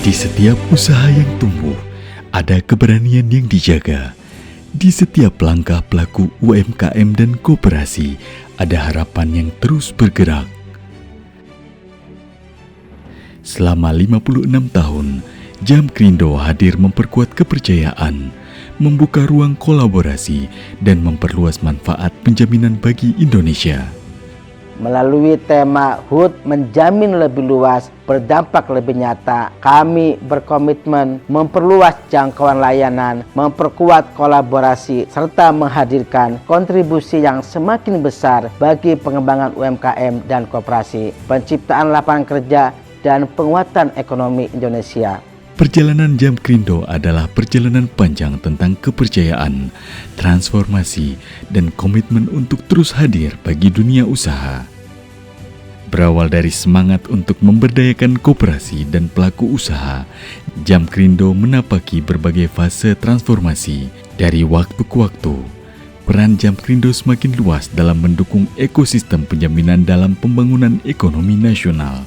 Di setiap usaha yang tumbuh, ada keberanian yang dijaga. Di setiap langkah pelaku UMKM dan koperasi, ada harapan yang terus bergerak. Selama 56 tahun, Jamkrindo hadir memperkuat kepercayaan, membuka ruang kolaborasi, dan memperluas manfaat penjaminan bagi Indonesia. Melalui tema HUT menjamin lebih luas, berdampak lebih nyata, kami berkomitmen memperluas jangkauan layanan, memperkuat kolaborasi, serta menghadirkan kontribusi yang semakin besar bagi pengembangan UMKM dan koperasi, penciptaan lapangan kerja, dan penguatan ekonomi Indonesia. Perjalanan Jamkrindo adalah perjalanan panjang tentang kepercayaan, transformasi, dan komitmen untuk terus hadir bagi dunia usaha. Berawal dari semangat untuk memberdayakan koperasi dan pelaku usaha, Jamkrindo menapaki berbagai fase transformasi. Dari waktu ke waktu, peran Jamkrindo semakin luas dalam mendukung ekosistem penjaminan dalam pembangunan ekonomi nasional.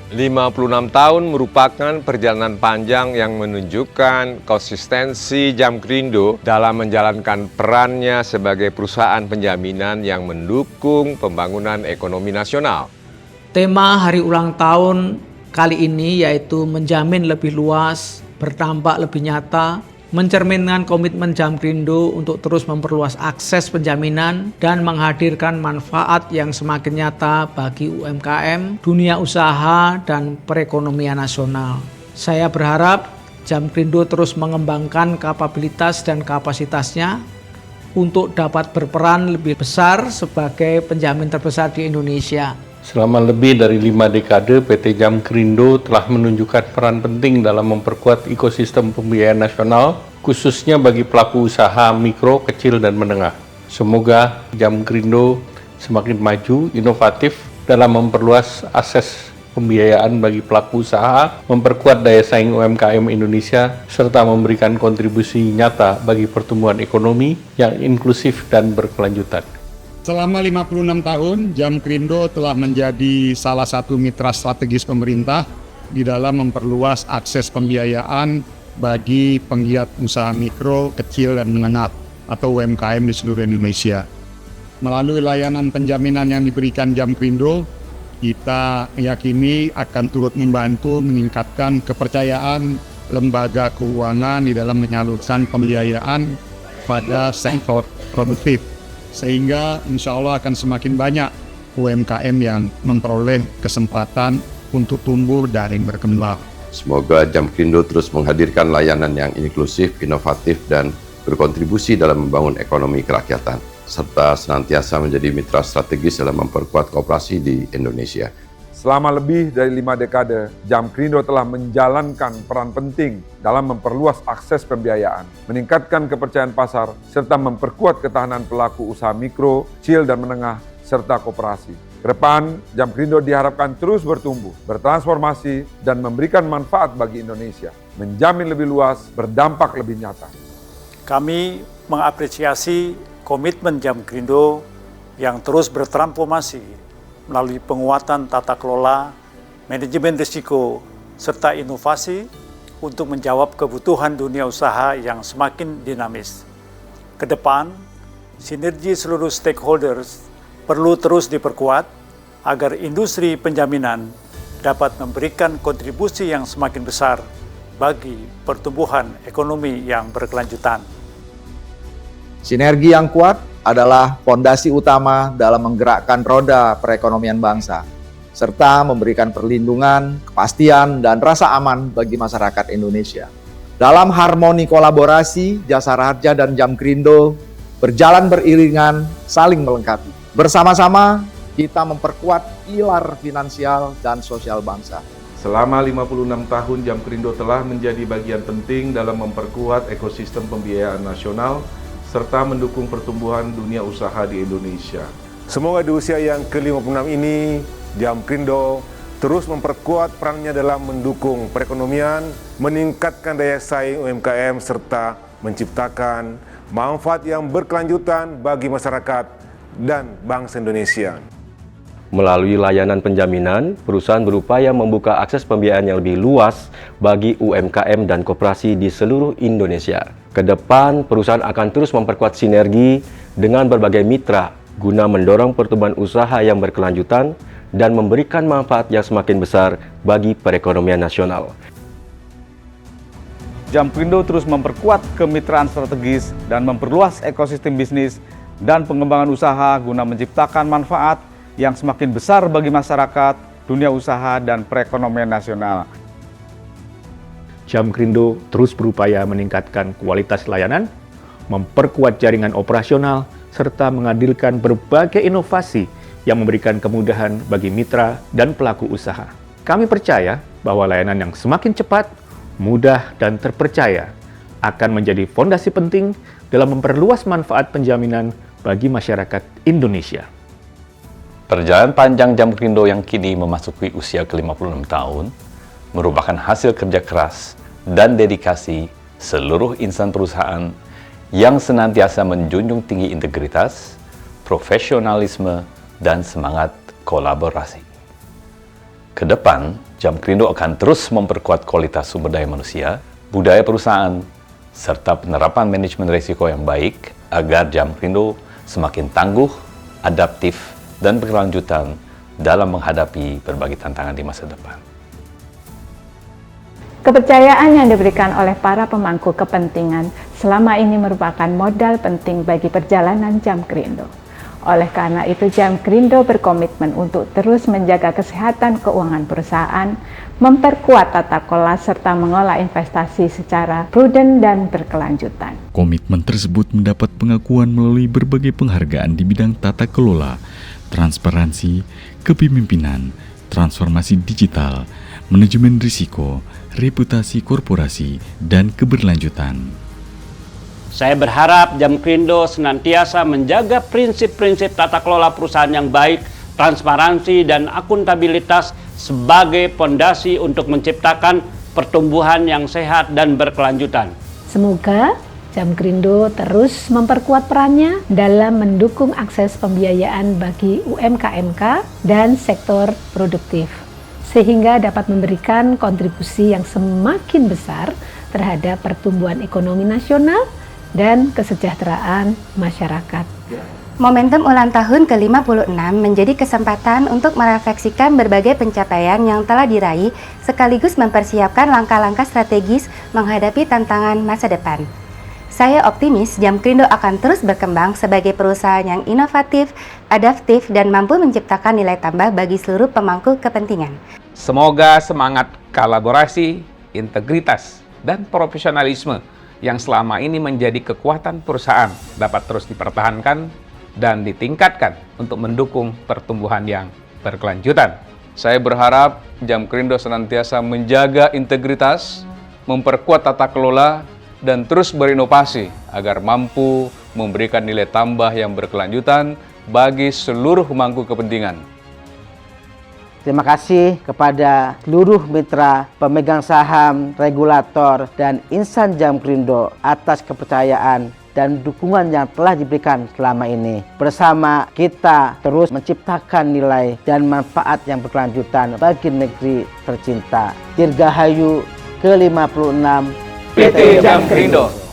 56 tahun merupakan perjalanan panjang yang menunjukkan konsistensi Jamkrindo dalam menjalankan perannya sebagai perusahaan penjaminan yang mendukung pembangunan ekonomi nasional. Tema hari ulang tahun kali ini yaitu menjamin lebih luas, berdampak lebih nyata, mencerminkan komitmen Jamkrindo untuk terus memperluas akses penjaminan dan menghadirkan manfaat yang semakin nyata bagi UMKM, dunia usaha, dan perekonomian nasional. Saya berharap Jamkrindo terus mengembangkan kapabilitas dan kapasitasnya untuk dapat berperan lebih besar sebagai penjamin terbesar di Indonesia. Selama lebih dari 5 dekade, PT Jamkrindo telah menunjukkan peran penting dalam memperkuat ekosistem pembiayaan nasional, khususnya bagi pelaku usaha mikro, kecil, dan menengah. Semoga Jamkrindo semakin maju, inovatif dalam memperluas akses pembiayaan bagi pelaku usaha, memperkuat daya saing UMKM Indonesia, serta memberikan kontribusi nyata bagi pertumbuhan ekonomi yang inklusif dan berkelanjutan. Selama 56 tahun, Jamkrindo telah menjadi salah satu mitra strategis pemerintah di dalam memperluas akses pembiayaan bagi penggiat usaha mikro, kecil, dan menengah atau UMKM di seluruh Indonesia. Melalui layanan penjaminan yang diberikan Jamkrindo, kita meyakini akan turut membantu meningkatkan kepercayaan lembaga keuangan di dalam menyalurkan pembiayaan pada sektor produktif, sehingga insya Allah akan semakin banyak UMKM yang memperoleh kesempatan untuk tumbuh dan berkembang. Semoga Jamkrindo terus menghadirkan layanan yang inklusif, inovatif, dan berkontribusi dalam membangun ekonomi kerakyatan, serta senantiasa menjadi mitra strategis dalam memperkuat koperasi di Indonesia. Selama lebih dari 5 dekade, Jamkrindo telah menjalankan peran penting dalam memperluas akses pembiayaan, meningkatkan kepercayaan pasar, serta memperkuat ketahanan pelaku usaha mikro, kecil, dan menengah, serta koperasi. Ke depan, Jamkrindo diharapkan terus bertumbuh, bertransformasi, dan memberikan manfaat bagi Indonesia, menjamin lebih luas, berdampak lebih nyata. Kami mengapresiasi komitmen Jamkrindo yang terus bertransformasi melalui penguatan tata kelola, manajemen risiko, serta inovasi untuk menjawab kebutuhan dunia usaha yang semakin dinamis. Ke depan, sinergi seluruh stakeholders perlu terus diperkuat agar industri penjaminan dapat memberikan kontribusi yang semakin besar bagi pertumbuhan ekonomi yang berkelanjutan. Sinergi yang kuat adalah fondasi utama dalam menggerakkan roda perekonomian bangsa, serta memberikan perlindungan, kepastian, dan rasa aman bagi masyarakat Indonesia. Dalam harmoni kolaborasi, Jasara Harja dan Jamkrindo berjalan beriringan, saling melengkapi. Bersama-sama, kita memperkuat pilar finansial dan sosial bangsa. Selama 56 tahun, Jamkrindo telah menjadi bagian penting dalam memperkuat ekosistem pembiayaan nasional, serta mendukung pertumbuhan dunia usaha di Indonesia. Semoga di usia yang ke-56 ini, Jamkrindo terus memperkuat perannya dalam mendukung perekonomian, meningkatkan daya saing UMKM, serta menciptakan manfaat yang berkelanjutan bagi masyarakat dan bangsa Indonesia. Melalui layanan penjaminan, perusahaan berupaya membuka akses pembiayaan yang lebih luas bagi UMKM dan koperasi di seluruh Indonesia. Kedepan, perusahaan akan terus memperkuat sinergi dengan berbagai mitra guna mendorong pertumbuhan usaha yang berkelanjutan dan memberikan manfaat yang semakin besar bagi perekonomian nasional. Jamkrindo terus memperkuat kemitraan strategis dan memperluas ekosistem bisnis dan pengembangan usaha guna menciptakan manfaat yang semakin besar bagi masyarakat, dunia usaha, dan perekonomian nasional. Jamkrindo terus berupaya meningkatkan kualitas layanan, memperkuat jaringan operasional, serta menghadirkan berbagai inovasi yang memberikan kemudahan bagi mitra dan pelaku usaha. Kami percaya bahwa layanan yang semakin cepat, mudah, dan terpercaya akan menjadi fondasi penting dalam memperluas manfaat penjaminan bagi masyarakat Indonesia. Perjalanan panjang Jamkrindo yang kini memasuki usia ke-56 tahun merupakan hasil kerja keras dan dedikasi seluruh insan perusahaan yang senantiasa menjunjung tinggi integritas, profesionalisme, dan semangat kolaborasi. Kedepan, Jamkrindo akan terus memperkuat kualitas sumber daya manusia, budaya perusahaan, serta penerapan manajemen risiko yang baik agar Jamkrindo semakin tangguh, adaptif, dan berkelanjutan dalam menghadapi berbagai tantangan di masa depan. Kepercayaan yang diberikan oleh para pemangku kepentingan selama ini merupakan modal penting bagi perjalanan Jamkrindo. Oleh karena itu, Jamkrindo berkomitmen untuk terus menjaga kesehatan keuangan perusahaan, memperkuat tata kelola, serta mengolah investasi secara prudent dan berkelanjutan. Komitmen tersebut mendapat pengakuan melalui berbagai penghargaan di bidang tata kelola, transparansi, kepemimpinan, transformasi digital, manajemen risiko, reputasi korporasi, dan keberlanjutan. Saya berharap Jamkrindo senantiasa menjaga prinsip-prinsip tata kelola perusahaan yang baik, transparansi, dan akuntabilitas sebagai fondasi untuk menciptakan pertumbuhan yang sehat dan berkelanjutan. Semoga Jamkrindo terus memperkuat perannya dalam mendukung akses pembiayaan bagi UMKM dan sektor produktif, sehingga dapat memberikan kontribusi yang semakin besar terhadap pertumbuhan ekonomi nasional dan kesejahteraan masyarakat. Momentum ulang tahun ke-56 menjadi kesempatan untuk merefleksikan berbagai pencapaian yang telah diraih sekaligus mempersiapkan langkah-langkah strategis menghadapi tantangan masa depan. Saya optimis Jamkrindo akan terus berkembang sebagai perusahaan yang inovatif, adaptif, dan mampu menciptakan nilai tambah bagi seluruh pemangku kepentingan. Semoga semangat kolaborasi, integritas, dan profesionalisme yang selama ini menjadi kekuatan perusahaan dapat terus dipertahankan dan ditingkatkan untuk mendukung pertumbuhan yang berkelanjutan. Saya berharap Jamkrindo senantiasa menjaga integritas, memperkuat tata kelola, dan terus berinovasi agar mampu memberikan nilai tambah yang berkelanjutan bagi seluruh pemangku kepentingan. Terima kasih kepada seluruh mitra, pemegang saham, regulator, dan insan Jamkrindo atas kepercayaan dan dukungan yang telah diberikan selama ini. Bersama kita terus menciptakan nilai dan manfaat yang berkelanjutan bagi negeri tercinta. Dirgahayu ke-56 PT Jamkrindo.